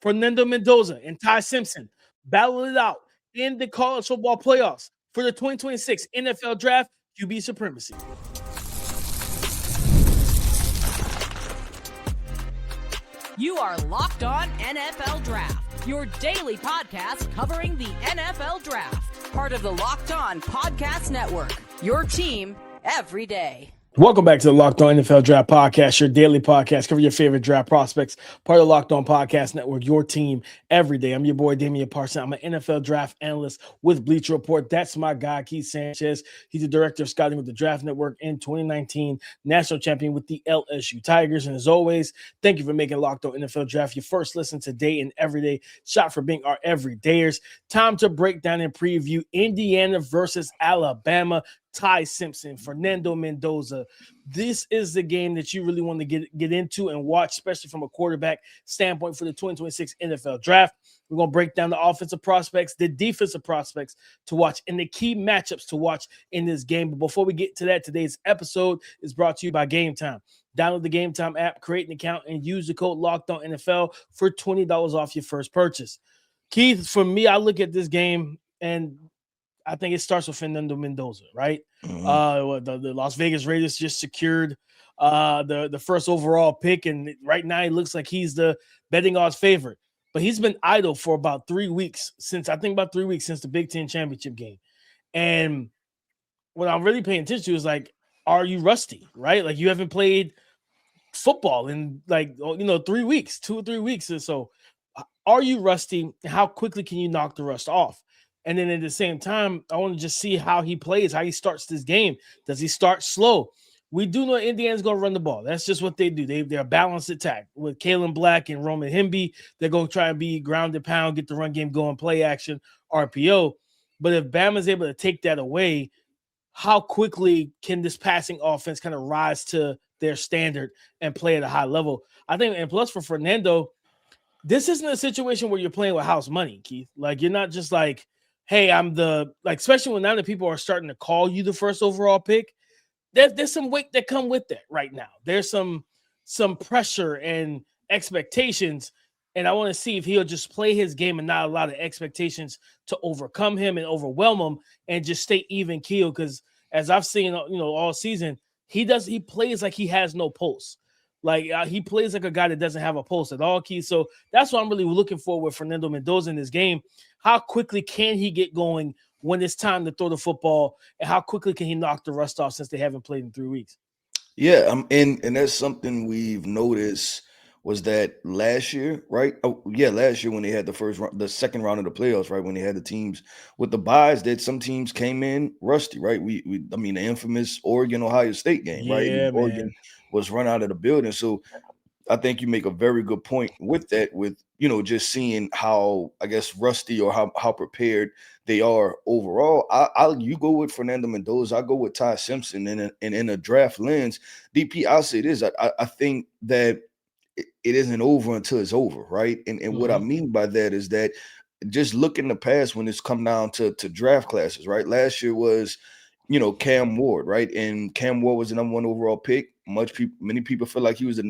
Fernando Mendoza and Ty Simpson battle it out in the college football playoffs for the 2026 NFL Draft QB Supremacy. You are Locked On NFL Draft, your daily podcast covering the NFL Draft. Part of the Locked On Podcast Network, your team every day. Welcome back to the Locked On NFL Draft Podcast, your daily podcast covering your favorite draft prospects, part of the Locked On Podcast Network, your team every day. I'm your boy, Damian Parson. I'm an NFL draft analyst with Bleacher Report. That's my guy, Keith Sanchez. He's the director of scouting with the Draft Network and 2019 national champion with the LSU Tigers. And as always, thank you for making Locked On NFL Draft your first listen today and every day. Shot for being our everydayers. Time to break down and preview Indiana versus Alabama. Ty Simpson, Fernando Mendoza. This is the game that you really want to get into and watch, especially from a quarterback standpoint for the 2026 NFL Draft. We're going to break down the offensive prospects, the defensive prospects to watch, and the key matchups to watch in this game. But before we get to that, today's episode is brought to you by Game Time. Download the Game Time app, create an account, and use the code LOCKEDONNFL for $20 off your first purchase. Keith, for me, I look at this game and I think it starts with Fernando Mendoza, right? Mm-hmm. The Las Vegas Raiders just secured the first overall pick, and right now he looks like he's the betting odds favorite. But he's been idle for about 3 weeks since the Big Ten championship game. And what I'm really paying attention to is like, are you rusty, right? Like you haven't played football in 3 weeks, 2 or 3 weeks. And so are you rusty? How quickly can you knock the rust off? And then at the same time, I want to just see how he plays, how he starts this game. Does he start slow? We do know Indiana's going to run the ball. That's just what they do. They're a balanced attack. With Kalen Black and Roman Hemby, they're going to try and be ground and pound, get the run game going, play action, RPO. But if Bama's able to take that away, how quickly can this passing offense kind of rise to their standard and play at a high level? I think, and plus for Fernando, this isn't a situation where you're playing with house money, Keith. Like you're not just like, hey, especially when now that people are starting to call you the first overall pick, there's some weight that come with that right now. There's some pressure and expectations, and I want to see if he'll just play his game and not allow the expectations to overcome him and overwhelm him and just stay even keel. Because as I've seen, all season, he plays like he has no pulse. Like he plays like a guy that doesn't have a pulse at all, Keith. So that's what I'm really looking for with Fernando Mendoza in this game. How quickly can he get going when it's time to throw the football, and how quickly can he knock the rust off since they haven't played in 3 weeks? Yeah, and that's something we've noticed was that last year, right? Last year when they had the second round of the playoffs, right? When they had the teams with the buys, that some teams came in rusty, right? I mean, the infamous Oregon-Ohio State game, right? Yeah, Oregon was run out of the building. So I think you make a very good point with that, with just seeing how, I guess, rusty or how prepared they are overall. You go with Fernando Mendoza, I go with Ty Simpson, and in a draft lens, DP, I'll say this: I think that it isn't over until it's over, right? And what I mean by that is that just look in the past when it's come down to draft classes, right? Last year was Cam Ward, right? And Cam Ward was the number 1 overall pick. Many people feel like he was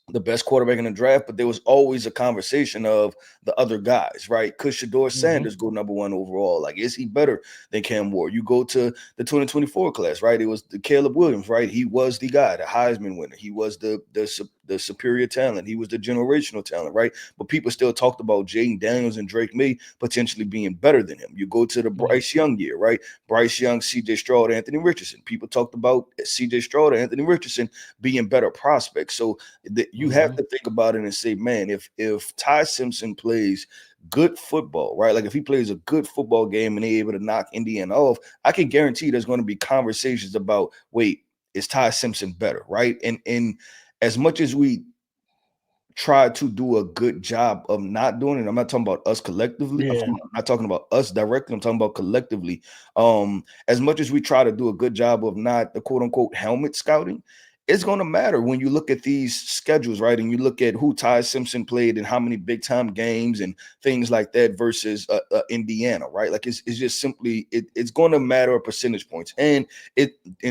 the best quarterback in the draft, but there was always a conversation of the other guys, right? Could Shedeur Sanders go number 1 overall? Like, is he better than Cam Ward? You go to the 2024 class, right? It was the Caleb Williams, right? He was the guy, the Heisman winner. He was the superior talent. He was the generational talent, right? But people still talked about Jaden Daniels and Drake May potentially being better than him. You go to the Bryce Young year, right? Bryce Young, CJ Stroud, Anthony Richardson. People talked about CJ Stroud, Anthony Richardson being better prospects. So you have to think about it and say, man, if Ty Simpson plays good football, right? Like if he plays a good football game and they're able to knock Indiana off, I can guarantee there's going to be conversations about, wait, is Ty Simpson better, right? And as much as we try to do a good job of not doing it, I'm not talking about us collectively. I'm not talking about us directly. I'm talking about collectively. As much as we try to do a good job of not the quote unquote helmet scouting, it's going to matter when you look at these schedules, right? And you look at who Ty Simpson played and how many big time games and things like that versus Indiana, right? Like it's just simply, it's going to matter percentage points. And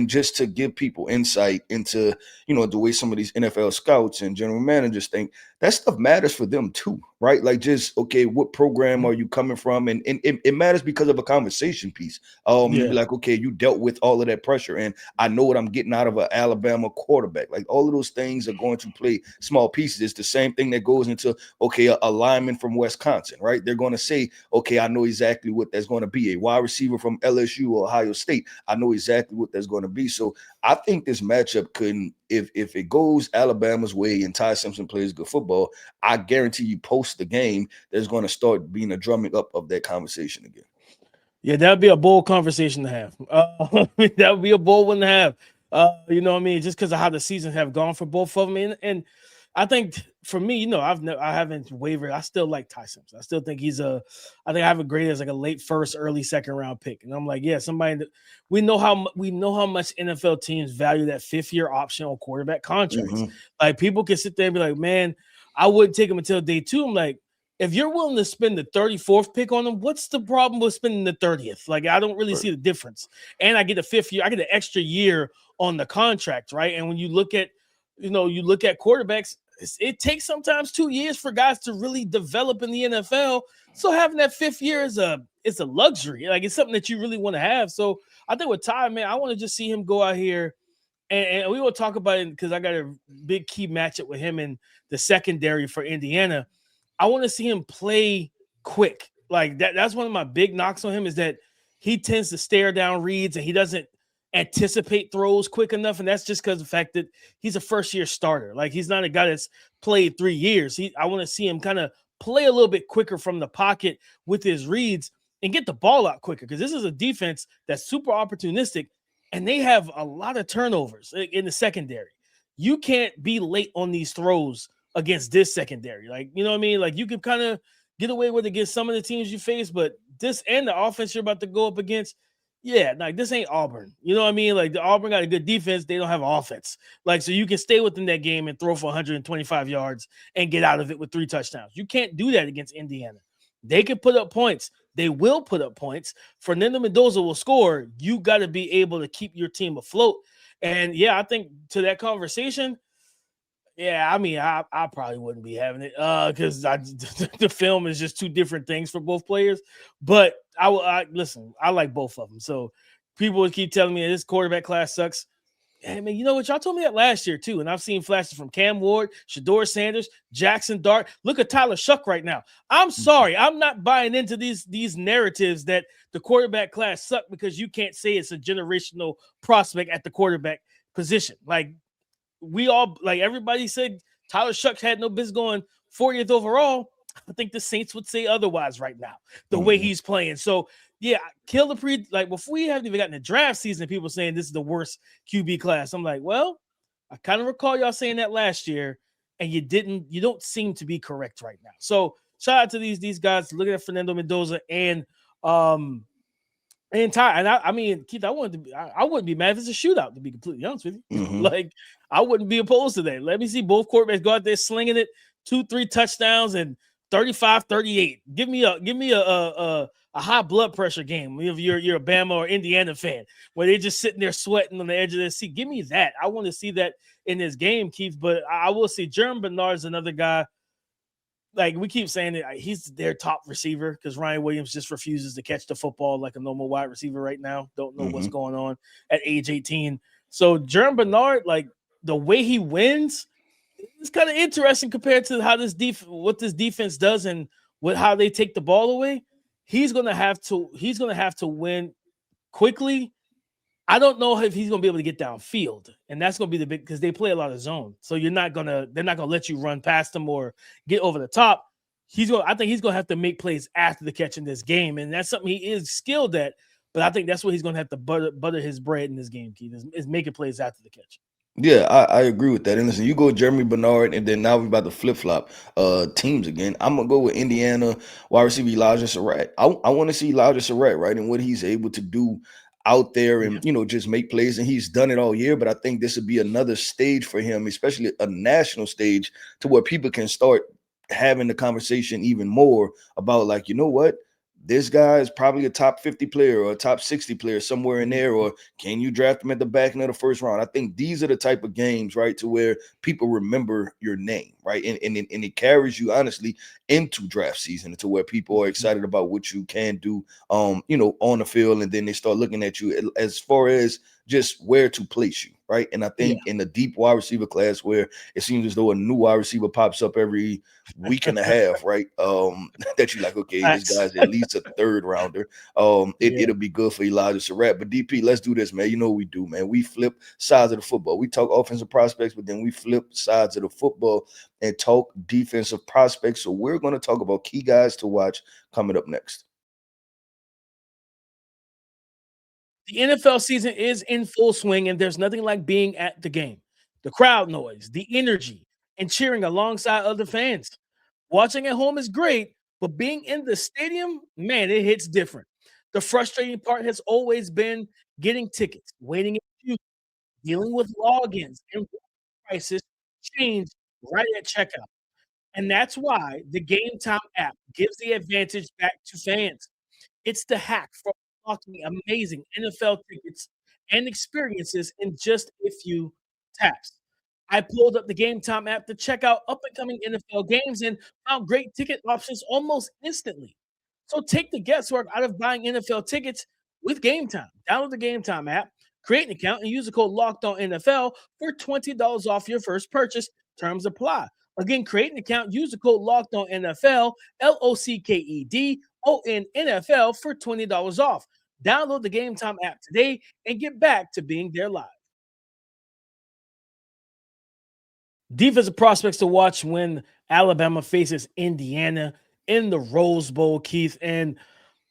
just to give people insight into, the way some of these NFL scouts and general managers think, that stuff matters for them too, right? Like just, okay, what program are you coming from? And it matters because of a conversation piece. To be like, okay, you dealt with all of that pressure and I know what I'm getting out of an Alabama quarterback. Like all of those things are going to play small pieces. It's the same thing that goes into, okay, a lineman from Wisconsin, right? They're going to say, okay, I know exactly what that's going to be. A wide receiver from LSU or Ohio State, I know exactly what that's going to be. So I think this matchup couldn't, if it goes Alabama's way and Ty Simpson plays good football, I guarantee you post the game, there's going to start being a drumming up of that conversation again. Yeah, that would be a bold conversation to have. That would be a bold one to have. You know what I mean? Just because of how the seasons have gone for both of them. And I think for me, you know, I haven't wavered. I still like Ty Simpson. I still think I think I have a grade as like a late first, early second round pick. And I'm like, yeah, somebody that we know how much NFL teams value that 5th-year option on quarterback contracts. Like people can sit there and be like, man, I wouldn't take him until day 2. I'm like, if you're willing to spend the 34th pick on him, what's the problem with spending the 30th? Like, I don't really see the difference. And I get a 5th year, I get an extra year on the contract, right? And when you look at quarterbacks, it takes sometimes 2 years for guys to really develop in the NFL. So having that 5th year is a luxury. Like it's something that you really want to have. So I think with Ty, man, I want to just see him go out here. And we will talk about it because I got a big key matchup with him in the secondary for Indiana. I want to see him play quick. Like that's one of my big knocks on him is that he tends to stare down reads and he doesn't anticipate throws quick enough. And that's just because of the fact that he's a first-year starter. Like he's not a guy that's played 3 years. I want to see him kind of play a little bit quicker from the pocket with his reads and get the ball out quicker because this is a defense that's super opportunistic and they have a lot of turnovers in the secondary. You can't be late on these throws against this secondary. Like, you know what I mean? Like you can kind of get away with it against some of the teams you face, but this and the offense you're about to go up against, yeah, like this ain't Auburn. You know what I mean? Like the Auburn got a good defense. They don't have offense. Like, so you can stay within that game and throw for 125 yards and get out of it with 3 touchdowns. You can't do that against Indiana. They can put up points. They will put up points. Fernando Mendoza will score. You got to be able to keep your team afloat. And yeah, I think to that conversation, yeah, I mean, I probably wouldn't be having it because the film is just 2 different things for both players. But I listen, I like both of them. So people would keep telling me this quarterback class sucks. Hey, man, you know what? Y'all told me that last year, too. And I've seen flashes from Cam Ward, Shador Sanders, Jackson Dart. Look at Tyler Shuck right now. I'm sorry. I'm not buying into these narratives that the quarterback class sucked because you can't say it's a generational prospect at the quarterback position. Like, everybody said Tyler Shuck had no business going 40th overall. I think the Saints would say otherwise right now, the way he's playing. So, yeah, kill the before we haven't even gotten the draft season, people saying this is the worst QB class. I'm like, well, I kind of recall y'all saying that last year, and you don't seem to be correct right now. So shout out to these guys. Looking at Fernando Mendoza and Ty. And I mean, Keith, I wouldn't be mad if it's a shootout, to be completely honest with you. Like, I wouldn't be opposed to that. Let me see both quarterbacks go out there slinging it, 2-3 touchdowns and 35-38. Give me a high blood pressure game if you're a Bama or Indiana fan, where they're just sitting there sweating on the edge of their seat. Give me that. I want to see that in this game, Keith. But I will see Germie Bernard's another guy. Like we keep saying that he's their top receiver because Ryan Williams just refuses to catch the football like a normal wide receiver right now. Don't know what's going on at age 18. So Germie Bernard, like the way he wins, it's kind of interesting compared to how what this defense does and how they take the ball away. He's gonna have to win quickly. I don't know if he's gonna be able to get downfield, and that's gonna be the big because they play a lot of zone. So they're not gonna let you run past them or get over the top. I think he's gonna have to make plays after the catch in this game, and that's something he is skilled at. But I think that's what he's gonna have to butter his bread in this game, Keith, is making plays after the catch. Yeah, I agree with that. And listen, you go Germie Bernard, and then now we're about to flip-flop teams again. I'm going to go with Indiana wide receiver Elijah Sarratt. I want to see Elijah Sarratt, right, and what he's able to do out there and, just make plays. And he's done it all year, but I think this would be another stage for him, especially a national stage, to where people can start having the conversation even more about, like, you know what? this guy is probably a top 50 player or a top 60 player somewhere in there, or can you draft him at the back end of the first round? I think these are the type of games, right, to where people remember your name, right? And it carries you honestly into draft season to where people are excited about what you can do on the field, and then they start looking at you as far as just where to place you, right? And I think in the deep wide receiver class, where it seems as though a new wide receiver pops up every week and a half, right? That you're like, okay, this guy's at least a third rounder. It'll be good for Elijah Sarratt. But DP, let's do this, man. You know what we do, man. We flip sides of the football. We talk offensive prospects, but then we flip sides of the football and talk defensive prospects. So we're going to talk about key guys to watch coming up next. The NFL season is in full swing, and there's nothing like being at the game. The crowd noise, the energy, and cheering alongside other fans. Watching at home is great, but being in the stadium, man, it hits different. The frustrating part has always been getting tickets, waiting in queues, dealing with logins, and prices change right at checkout. And that's why the Game Time app gives the advantage back to fans. It's the hack for unlocking amazing NFL tickets and experiences in just a few taps. I pulled up the Game Time app to check out up and coming NFL games and found great ticket options almost instantly. So take the guesswork out of buying NFL tickets with Game Time. Download the Game Time app, create an account, and use the code Locked On NFL for $20 off your first purchase. Terms apply. Again, create an account, use the code Locked On NFL, LOCKED ON NFL for $20 off. Download the Game Time app today and get back to being there live. Defensive prospects to watch when Alabama faces Indiana in the Rose Bowl, Keith. And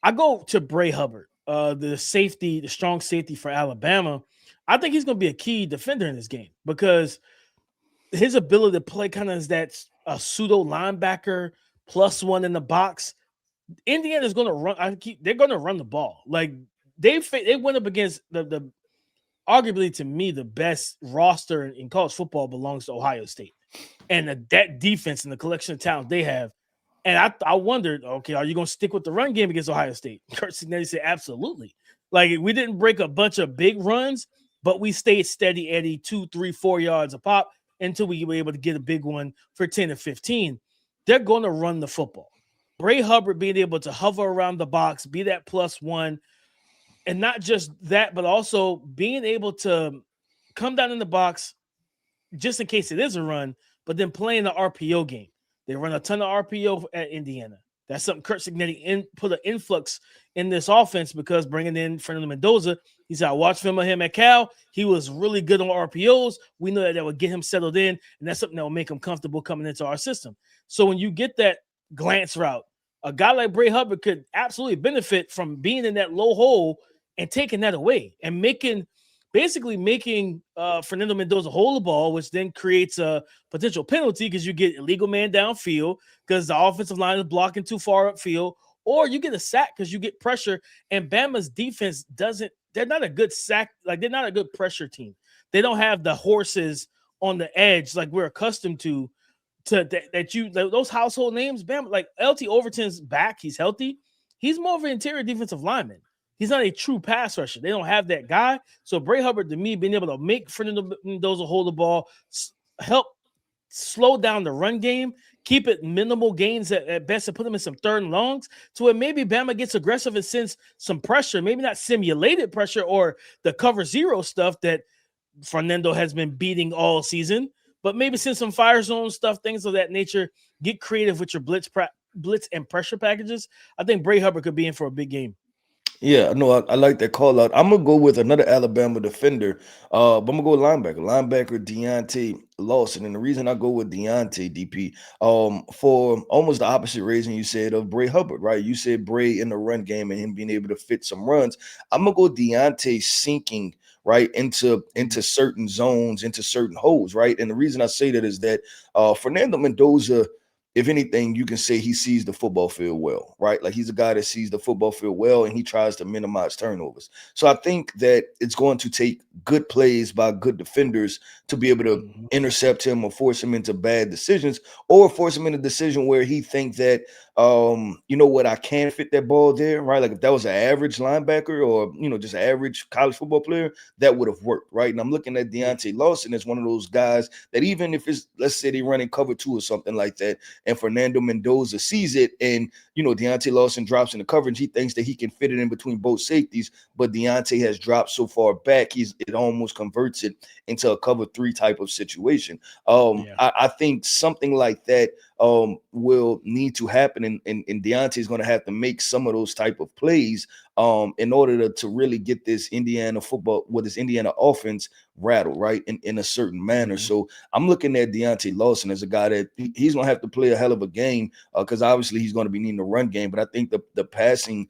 I go to Bray Hubbard, the strong safety for Alabama. I think he's going to be a key defender in this game because his ability to play kind of is that a pseudo linebacker +1 in the box. Indiana's going to run. They're going to run the ball. Like they went up against the arguably to me the best roster in college football belongs to Ohio State, and that defense and the collection of talent they have. And I wondered, okay, are you going to stick with the run game against Ohio State? Kurt Signetti said, absolutely. Like we didn't break a bunch of big runs, but we stayed steady, Eddie, 2, 3, 4 yards a pop until we were able to get a big one for 10 or 15. They're going to run the football. Bray Hubbard being able to hover around the box, be that +1, and not just that, but also being able to come down in the box just in case it is a run, but then playing the RPO game. They run a ton of RPO at Indiana. That's something Kurt Signetti put an influx in this offense because bringing in Fernando Mendoza, he said, I watched film of him at Cal. He was really good on RPOs. We know that would get him settled in, and that's something that will make him comfortable coming into our system. So when you get that glance route, a guy like Bray Hubbard could absolutely benefit from being in that low hole and taking that away and basically making Fernando Mendoza hold the ball, which then creates a potential penalty because you get illegal man downfield because the offensive line is blocking too far upfield, or you get a sack because you get pressure. And Bama's defense they're not a good sack, like they're not a good pressure team. They don't have the horses on the edge like we're accustomed to those household names. Bama, like LT Overton's back, he's healthy. He's more of an interior defensive lineman. He's not a true pass rusher. They don't have that guy. So Bray Hubbard, to me, being able to make Fernando Mendoza hold the ball, help slow down the run game, keep it minimal gains at best, and put them in some third and longs to where maybe Bama gets aggressive and sends some pressure, maybe not simulated pressure or the cover zero stuff that Fernando has been beating all season, but maybe send some fire zone stuff, things of that nature. Get creative with your blitz and pressure packages. I think Bray Hubbard could be in for a big game. Yeah, no, I like that call out. I'm gonna go with another Alabama defender, but I'm gonna go with linebacker Deontae Lawson. And the reason I go with Deontae DP, for almost the opposite reason you said of Bray Hubbard, right? You said Bray in the run game and him being able to fit some runs. I'm gonna go Deontae sinking right into certain zones, into certain holes, right? And the reason I say that is that Fernando Mendoza if anything, you can say he sees the football field well, right? Like he's a guy that sees the football field well and he tries to minimize turnovers. So I think that it's going to take good plays by good defenders to be able to intercept him or force him into bad decisions, or force him in a decision where he thinks that, you know what, I can fit that ball there, right? Like if that was an average linebacker or, you know, just an average college football player, that would have worked, right? And I'm looking at Deontae Lawson as one of those guys that even if it's, let's say they running cover 2 or something like that, and Fernando Mendoza sees it, and you know Deontae Lawson drops in the coverage, he thinks that he can fit it in between both safeties, but Deontae has dropped so far back, it almost converts it into a cover 3 type of situation. I think something like that will need to happen, and Deontae is going to have to make some of those type of plays in order to really get this Indiana offense rattled, right, in a certain manner. So I'm looking at Deontae Lawson as a guy that he's going to have to play a hell of a game because obviously he's going to be needing a run game, but I think the passing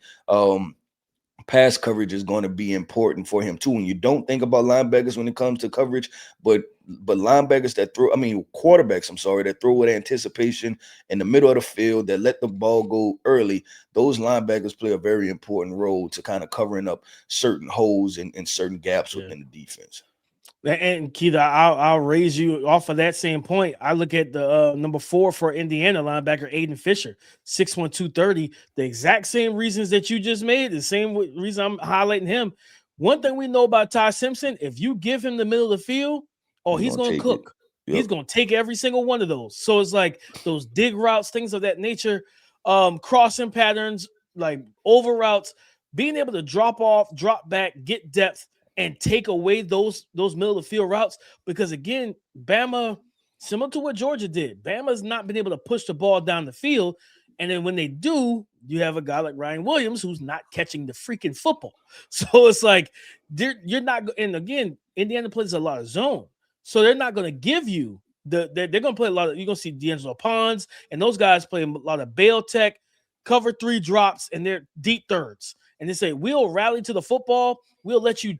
pass coverage is going to be important for him too. And you don't think about linebackers when it comes to coverage, but linebackers that quarterbacks, that throw with anticipation in the middle of the field, that let the ball go early, those linebackers play a very important role to kind of covering up certain holes and certain gaps within the defense. And Keith, I'll raise you off of that same point. I look at the number 4 for Indiana linebacker, Aiden Fisher, 6'1", 230. The exact same reasons that you just made, the same reason I'm highlighting him. One thing we know about Ty Simpson, if you give him the middle of the field, he's going to cook. Yep. He's going to take every single one of those. So it's like those dig routes, things of that nature, crossing patterns, like over routes, being able to drop off, drop back, get depth, and take away those middle of the field routes, because again, Bama, similar to what Georgia did, Bama's not been able to push the ball down the field, and then when they do, you have a guy like Ryan Williams who's not catching the freaking football. So it's like you're not, and again, Indiana plays a lot of zone, so they're not going to give you they're going to play a lot of. You're going to see D'Angelo Pons and those guys play a lot of bail tech, cover 3 drops, and they're deep thirds, and they say we'll rally to the football, we'll let you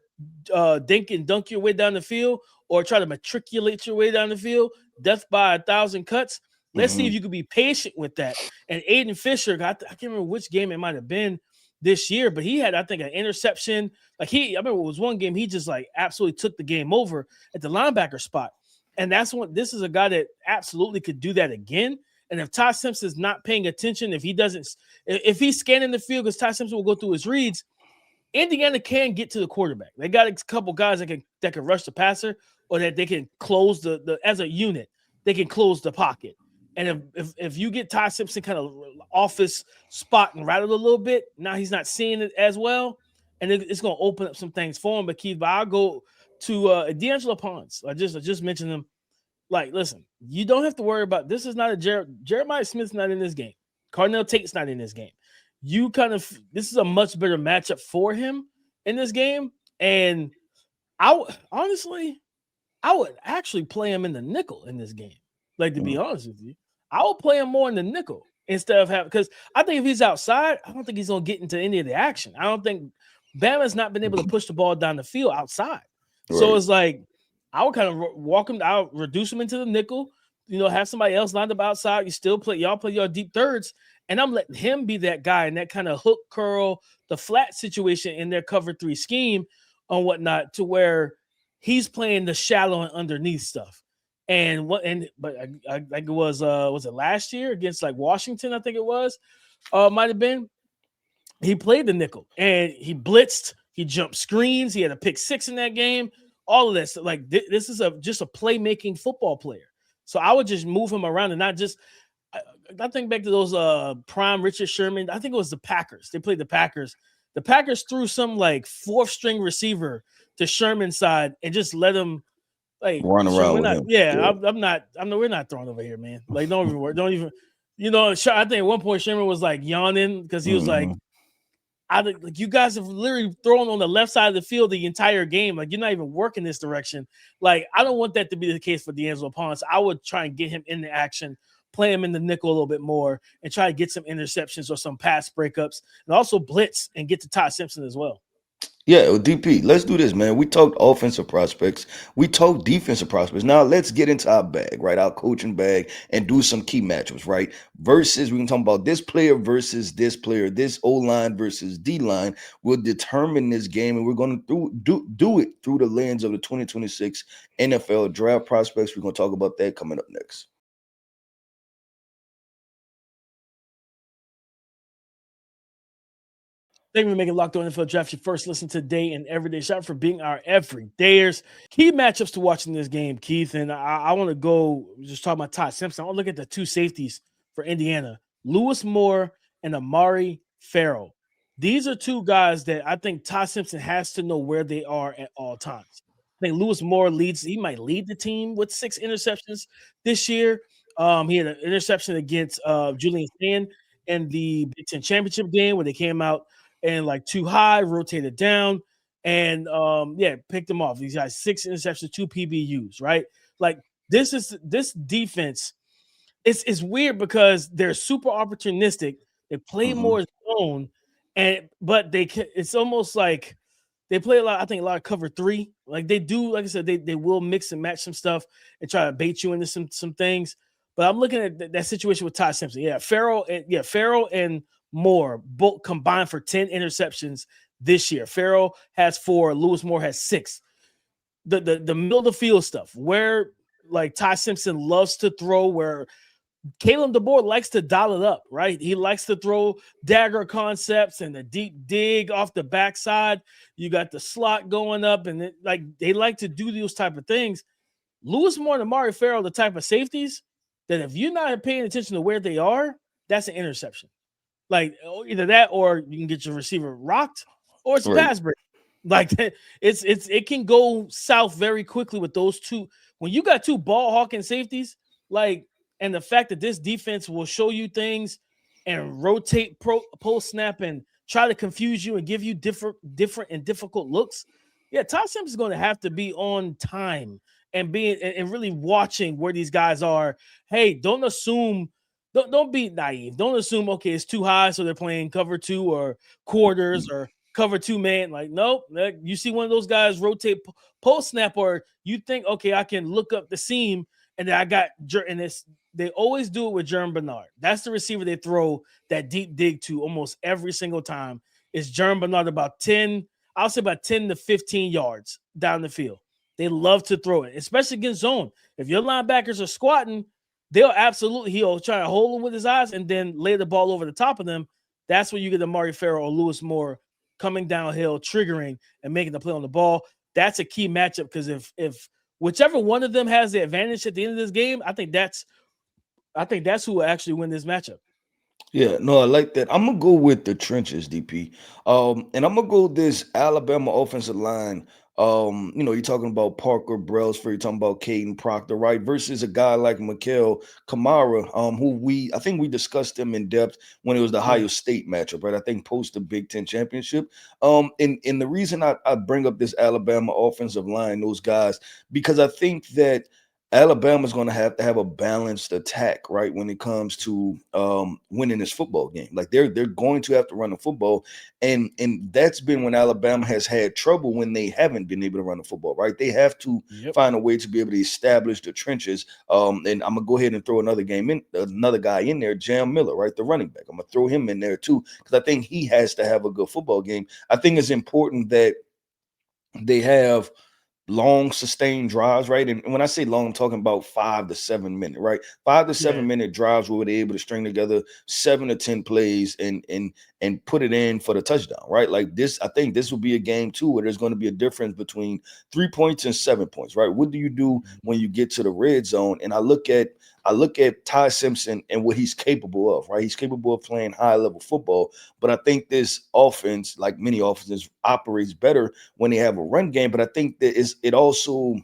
dink and dunk your way down the field or try to matriculate your way down the field, death by 1,000 cuts. Let's see if you could be patient with that. And Aiden Fisher, I can't remember which game it might have been this year, but he had, I think, an interception. I remember it was one game he just like absolutely took the game over at the linebacker spot. And this is a guy that absolutely could do that again. And if Ty Simpson's not paying attention, if he's scanning the field, because Ty Simpson will go through his reads, Indiana can get to the quarterback. They got a couple guys that can rush the passer, or that they can close the as a unit, they can close the pocket. And if you get Ty Simpson kind of off his spot and rattled a little bit, now he's not seeing it as well, and it's going to open up some things for him. But Keith, I'll go to D'Angelo Pons. I just mentioned him. Like, listen, you don't have to worry about this. Is not a Jeremiah Smith's not in this game. Cardinal Tate's not in this game. This is a much better matchup for him in this game. And I would actually play him in the nickel in this game. Like, to be honest with you, I would play him more in the nickel instead of because I think if he's outside, I don't think he's going to get into any of the action. I don't think Bama's not been able to push the ball down the field outside. Right. So it's like, I would kind of walk him, I'll reduce him into the nickel, have somebody else lined up outside. Y'all play your deep thirds. And I'm letting him be that guy in that kind of hook curl, the flat situation in their cover 3 scheme and whatnot, to where he's playing the shallow and underneath stuff. But I think it was it last year against like Washington? I think it was, might have been. He played the nickel and he blitzed, he jumped screens, he had a pick 6 in that game. All of this, like this is just a playmaking football player. So I would just move him around and not just. I think back to those prime Richard Sherman. I think it was the Packers. They played the Packers. The Packers threw some like 4th string receiver to Sherman's side and just let him like run around with him. Yeah, we're not throwing over here, man. Like, don't even. I think at one point Sherman was like yawning because he was like, you guys have literally thrown on the left side of the field the entire game. Like, you're not even working this direction. Like, I don't want that to be the case for D'Angelo Pons. I would try and get him in the action, play him in the nickel a little bit more, and try to get some interceptions or some pass breakups, and also blitz and get to Ty Simpson as well. Yeah, well, DP, let's do this, man. We talked offensive prospects. We talked defensive prospects. Now let's get into our bag, right? Our coaching bag and do some key matchups, right? Versus we can talk about this player versus this player, this O line versus D line will determine this game, and we're going to do it through the lens of the 2026 NFL draft prospects. We're going to talk about that coming up next. Thank you for making Locked On NFL Draft your first listen today and everyday shot for being our everydayers. Key matchups to watch in this game, Keith. And I want to go just talk about Ty Simpson. I want to look at the two safeties for Indiana, Lewis Moore and Amare Farrell. These are two guys that I think Ty Simpson has to know where they are at all times. I think Lewis Moore he might lead the team with 6 interceptions this year. He had an interception against Julian Sand in the Big Ten championship game where they came out and like too high, rotated down, and picked them off. These guys 6 interceptions, 2 PBUs, right? Like this defense. It's weird because they're super opportunistic. They play more zone, but it's almost like they play a lot. I think a lot of cover 3. Like they do, like I said, they will mix and match some stuff and try to bait you into some things. But I'm looking at that situation with Ty Simpson. Farrell and Moore both combined for 10 interceptions this year. Farrell has 4, Lewis Moore has 6. The middle of the field stuff where like Ty Simpson loves to throw, where Kalen DeBoer likes to dial it up, right? He likes to throw dagger concepts and the deep dig off the backside. You got the slot going up, and they like to do those type of things. Lewis Moore and Amare Farrell, the type of safeties that if you're not paying attention to where they are, that's an interception. Like either that or you can get your receiver rocked or it's a pass break. Like it can go south very quickly with those two. When you got 2 ball hawking safeties, and the fact that this defense will show you things and rotate post snap and try to confuse you and give you different and difficult looks. Yeah, Ty Simpson is going to have to be on time and really watching where these guys are. Hey, don't assume. Don't be naive. Don't assume, okay, it's too high, so they're playing cover 2 or quarters or cover 2 man. Like, nope. You see one of those guys rotate post snap, or you think, okay, I can look up the seam, and then I got and this. They always do it with Germie Bernard. That's the receiver they throw that deep dig to almost every single time. Is Germie Bernard about 10? I'll say about 10 to 15 yards down the field. They love to throw it, especially against zone. If your linebackers are squatting, he'll try to hold them with his eyes and then lay the ball over the top of them. That's when you get Amare Farrell or Lewis Moore coming downhill, triggering and making the play on the ball. That's a key matchup because if whichever one of them has the advantage at the end of this game, I think that's who will actually win this matchup. Yeah, no, I like that. I'm gonna go with the trenches, DP. And I'm gonna go this Alabama offensive line. You're talking about Parker Brailsford, you're talking about Caden Proctor, right? Versus a guy like Mikael Kamara, I think we discussed him in depth when it was the Ohio State matchup, right? I think post the Big Ten championship. And the reason I bring up this Alabama offensive line, those guys, because I think that Alabama's going to have a balanced attack, right? When it comes to winning this football game, like they're going to have to run the football, and that's been when Alabama has had trouble when they haven't been able to run the football, right? They have to find a way to be able to establish the trenches. And I'm gonna go ahead and throw another guy in there, Jam Miller, right, the running back. I'm gonna throw him in there too because I think he has to have a good football game. I think it's important that they have long sustained drives, right? And when I say long, I'm talking about 5 to 7 minute, right? 5 to 7 minute drives where they're able to string together 7 to 10 plays and put it in for the touchdown, right? Like this, I think this will be a game too where there's going to be a difference between 3 points and 7 points, right? What do you do when you get to the red zone? And I look at Ty Simpson and what he's capable of, right? He's capable of playing high level football, but I think this offense, like many offenses, operates better when they have a run game. But I think that it also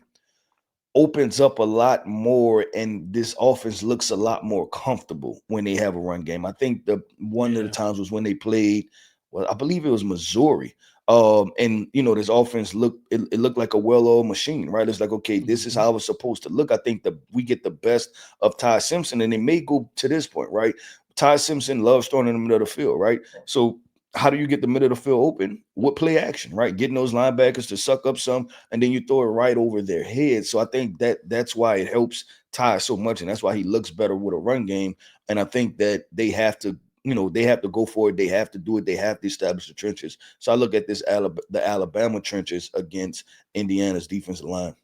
opens up a lot more, and this offense looks a lot more comfortable when they have a run game. I think one of the times was when they played, well, I believe it was Missouri. And this offense looked like a well-oiled machine, right? It's like, okay, this is how it's supposed to look. I think that we get the best of Ty Simpson, and it may go to this point, right? Ty Simpson loves throwing in the middle of the field, right? So how do you get the middle of the field open? With play action, right? Getting those linebackers to suck up some, and then you throw it right over their head. So I think that's why it helps Ty so much, and that's why he looks better with a run game. And I think that they have to, they have to go for it. They have to do it. They have to establish the trenches. So I look at the Alabama trenches against Indiana's defensive line.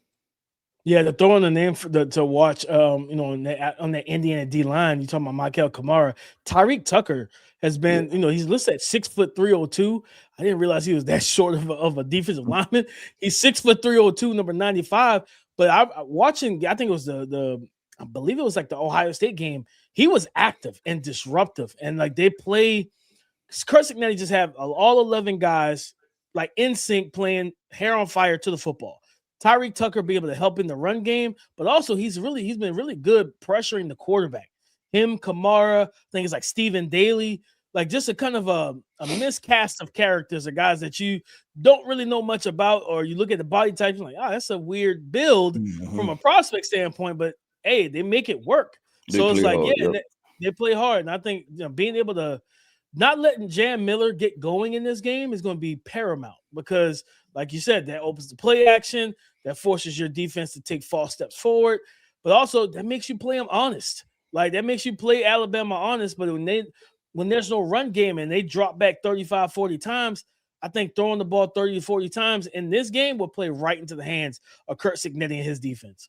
Yeah, the throwing the name to watch, on the Indiana D line. You talking about Michael Kamara, Tyreek Tucker has been, he's listed at 6'3", 302. I didn't realize he was that short of a defensive lineman. He's 6'3", 302, number 95. But I think it was I believe it was like the Ohio State game. He was active and disruptive, and like they play. Kurt Signetti just have all 11 guys like in sync, playing hair on fire to the football. Tyreek Tucker be able to help in the run game, but also he's been really good pressuring the quarterback. Him, Kamara, I think it's like Stephen Daly, like just a kind of a miscast of characters, of guys that you don't really know much about, or you look at the body type, you're like, that's a weird build from a prospect standpoint, but hey, they make it work. So it's like, hard, they play hard. And I think being able to not letting Jam Miller get going in this game is going to be paramount, because like you said, that opens the play action, that forces your defense to take false steps forward, but also that makes you play them honest. Like that makes you play Alabama honest. But when there's no run game and they drop back 35, 40 times, I think throwing the ball 30 to 40 times in this game will play right into the hands of Kurt Signetti and his defense.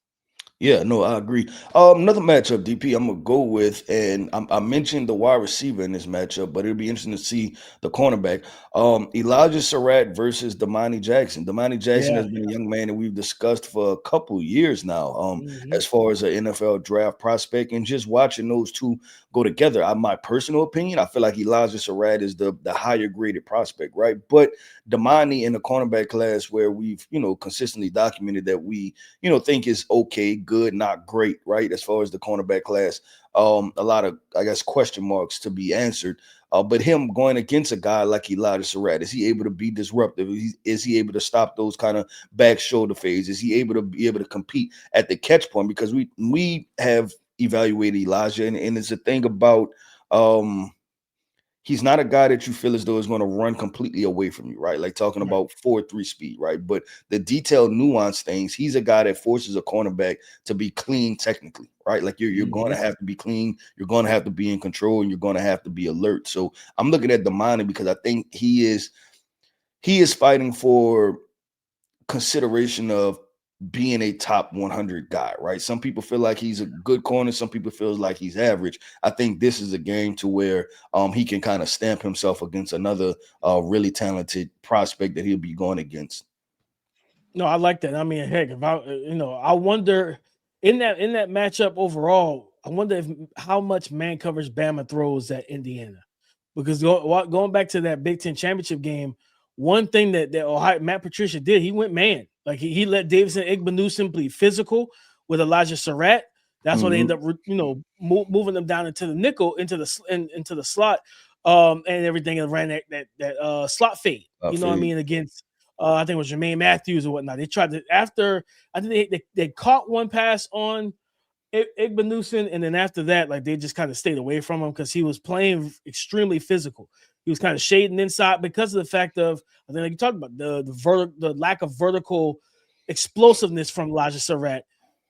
Yeah, no, I agree. Another matchup, DP, I'm gonna go with, and I mentioned the wide receiver in this matchup, but it'll be interesting to see the cornerback. Elijah Sarratt versus Damian Jackson. Damian Jackson has been a young man that we've discussed for a couple years now, as far as an NFL draft prospect, and just watching those two go together. My personal opinion, I feel like Elijah Sarratt is the higher graded prospect, right? But Damian in the cornerback class, where we've consistently documented that we think is okay, good, not great, right? As far as the cornerback class, a lot of, I guess, question marks to be answered. But him going against a guy like Elijah Sarratt, is he able to be disruptive? Is he able to stop those kind of back shoulder fades? Is he able to compete at the catch point? Because we have evaluated Elijah, and it's a thing about he's not a guy that you feel as though is going to run completely away from you, right? Like talking about 4.3 speed, right? But the detailed nuance things, he's a guy that forces a cornerback to be clean technically, right? Like you're going to have to be clean, you're going to have to be in control, and you're going to have to be alert. So I'm looking at Damian because I think he is fighting for consideration of being a top 100 guy, right? Some people feel like he's a good corner, some people feel like he's average. I think this is a game to where he can kind of stamp himself against another really talented prospect that he'll be going against. No, I like that. I mean, heck, if I wonder in that matchup overall, I wonder how much man coverage Bama throws at Indiana, because going back to that Big Ten championship game, one thing that Ohio, Matt Patricia did, he went man. Like he let Davison Igbenusum play physical with Elijah Sarratt. That's why they end up, moving them down into the nickel, into the slot, and everything, and ran that slot fade. What I mean, against I think it was Jermaine Matthews or whatnot. They tried to, after I think they caught one pass on Igbenusum, and then after that, like they just kind of stayed away from him because he was playing extremely physical. He was kind of shading inside because of the fact of, I think like you talked about the lack of vertical explosiveness from Elijah Sarratt.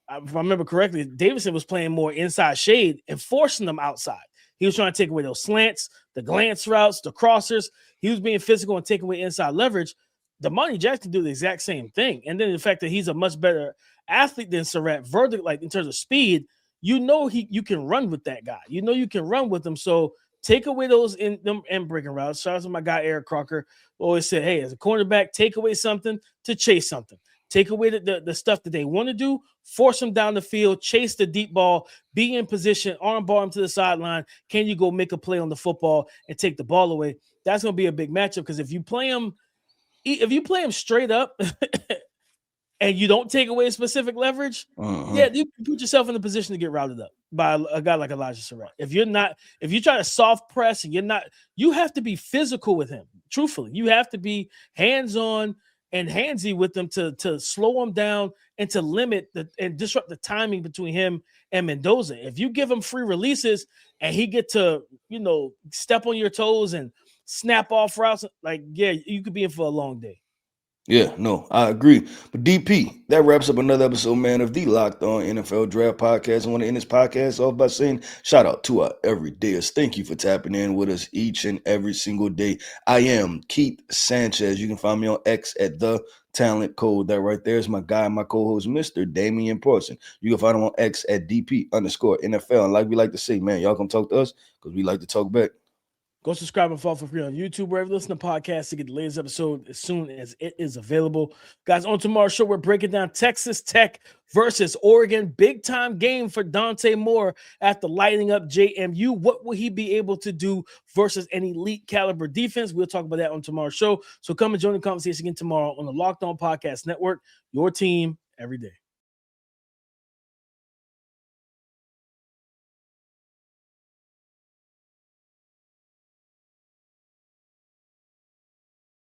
If I remember correctly, Davison was playing more inside shade and forcing them outside. He was trying to take away those slants, the glance routes, the crossers. He was being physical and taking away inside leverage. Damian Jackson do the exact same thing. And then the fact that he's a much better athlete than Sarratt, vertical, like in terms of speed, you can run with that guy. You can run with him. So take away those in them and breaking routes. Shout out to my guy Eric Crocker. Always said, hey, as a cornerback, take away something to chase something. Take away the stuff that they want to do, force them down the field, chase the deep ball, be in position, arm bar him to the sideline. Can you go make a play on the football and take the ball away? That's going to be a big matchup, because if you play him straight up and you don't take away specific leverage, you put yourself in a position to get routed up by a guy like Elijah Sarratt. If you try to soft press and you have to be physical with him. Truthfully, you have to be hands-on and handsy with them to slow him down and to limit and disrupt the timing between him and Mendoza. If you give him free releases and he get to, step on your toes and snap off routes, like, yeah, you could be in for a long day. Yeah, no, I agree. But DP, that wraps up another episode, man, of the Locked On NFL Draft Podcast. I want to end this podcast off by saying shout out to our everydayers. Thank you for tapping in with us each and every single day. I am Keith Sanchez. You can find me on X at The Talent Code. That right there is my guy, my co-host, Mr. Damian Parson. You can find him on X at DP_NFL. And like we like to say, man, y'all come talk to us because we like to talk back. Go subscribe and follow for free on YouTube, wherever you listen to podcasts, to get the latest episode as soon as it is available. Guys, on tomorrow's show, we're breaking down Texas Tech versus Oregon. Big time game for Deontae Moore after lighting up JMU. What will he be able to do versus an elite caliber defense? We'll talk about that on tomorrow's show. So come and join the conversation again tomorrow on the Locked On Podcast Network, your team every day.